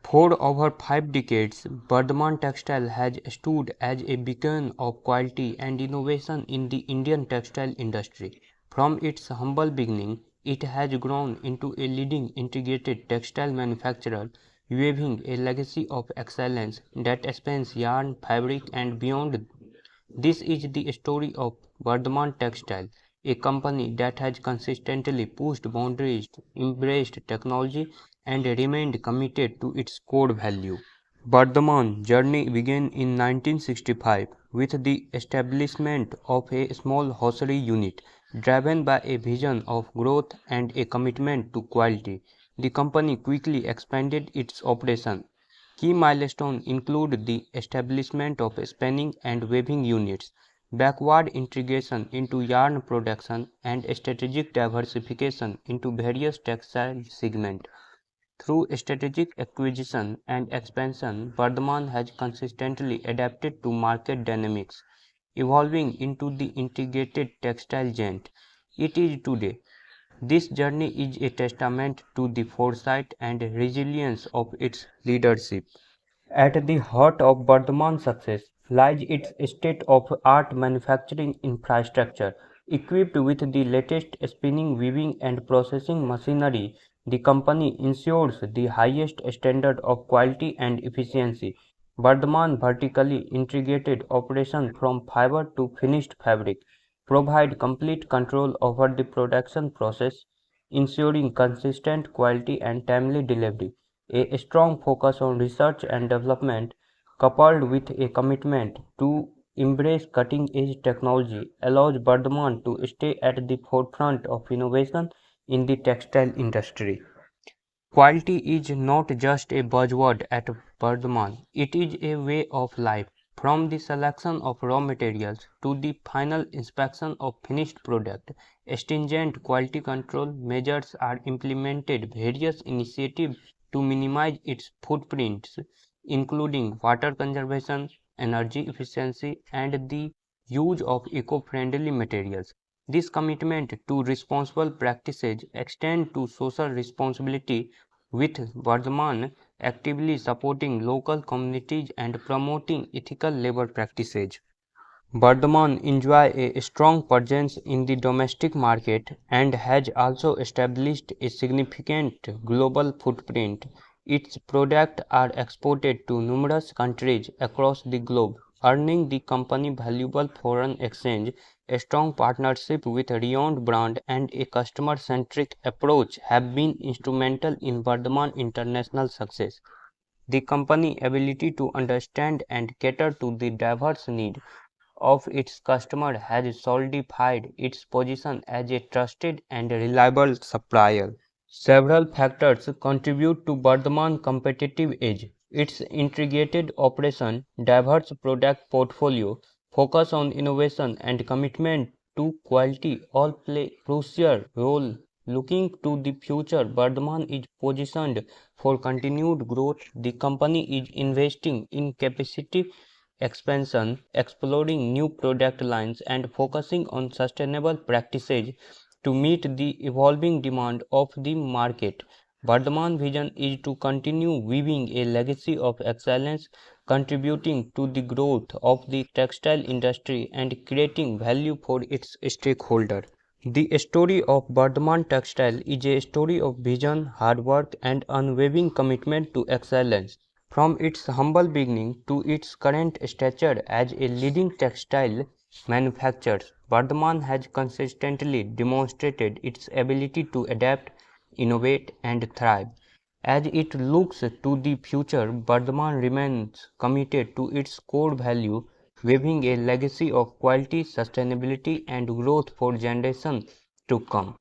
For over 5 decades, Bardhaman Textile has stood as a beacon of quality and innovation in the Indian textile industry. From its humble beginning, it has grown into a leading integrated textile manufacturer, weaving a legacy of excellence that spans yarn, fabric, and beyond. This is the story of Bardhaman Textile, a company that has consistently pushed boundaries, embraced technology, and remained committed to its core value. Bardhaman's journey began in 1965 with the establishment of a small hosiery unit. Driven by a vision of growth and a commitment to quality, the company quickly expanded its operations. Key milestones include the establishment of spinning and weaving units, backward integration into yarn production, and strategic diversification into various textile segments. Through strategic acquisition and expansion, Bardhaman has consistently adapted to market dynamics, evolving into the integrated textile giant it is today. This journey is a testament to the foresight and resilience of its leadership. At the heart of Bardhaman's success lies its state-of-the-art manufacturing infrastructure. Equipped with the latest spinning, weaving, and processing machinery, the company ensures the highest standard of quality and efficiency. Bardhaman vertically integrated operations from fiber to finished fabric provide complete control over the production process, ensuring consistent quality and timely delivery. A strong focus on research and development, coupled with a commitment to embrace cutting-edge technology, allows Bardhaman to stay at the forefront of innovation in the textile industry. Quality is not just a buzzword at Bardhaman, it is a way of life. From the selection of raw materials to the final inspection of finished product, stringent quality control measures are implemented. Various initiatives to minimize its footprints, including water conservation, energy efficiency, and the use of eco-friendly materials. This commitment to responsible practices extends to social responsibility, with Bardhaman actively supporting local communities and promoting ethical labor practices. Bardhaman enjoys a strong presence in the domestic market and has also established a significant global footprint. Its products are exported to numerous countries across the globe, earning the company valuable foreign exchange. A strong partnership with renowned brand and a customer-centric approach have been instrumental in Bardhaman international success. The company's ability to understand and cater to the diverse needs of its customers has solidified its position as a trusted and reliable supplier. Several factors contribute to Bardhaman's competitive edge. Its integrated operation, diverse product portfolio, focus on innovation, and commitment to quality all play a crucial role. Looking to the future, Bardhaman is positioned for continued growth. The company is investing in capacity expansion, exploring new product lines, and focusing on sustainable practices to meet the evolving demand of the market. Bardhaman's vision is to continue weaving a legacy of excellence, contributing to the growth of the textile industry and creating value for its stakeholders. The story of Bardhaman Textile is a story of vision, hard work, and unwavering commitment to excellence. From its humble beginning to its current stature as a leading textile manufacturer, Bardhaman has consistently demonstrated its ability to adapt, innovate, and thrive. As it looks to the future, Bardhaman remains committed to its core value, leaving a legacy of quality, sustainability, and growth for generations to come.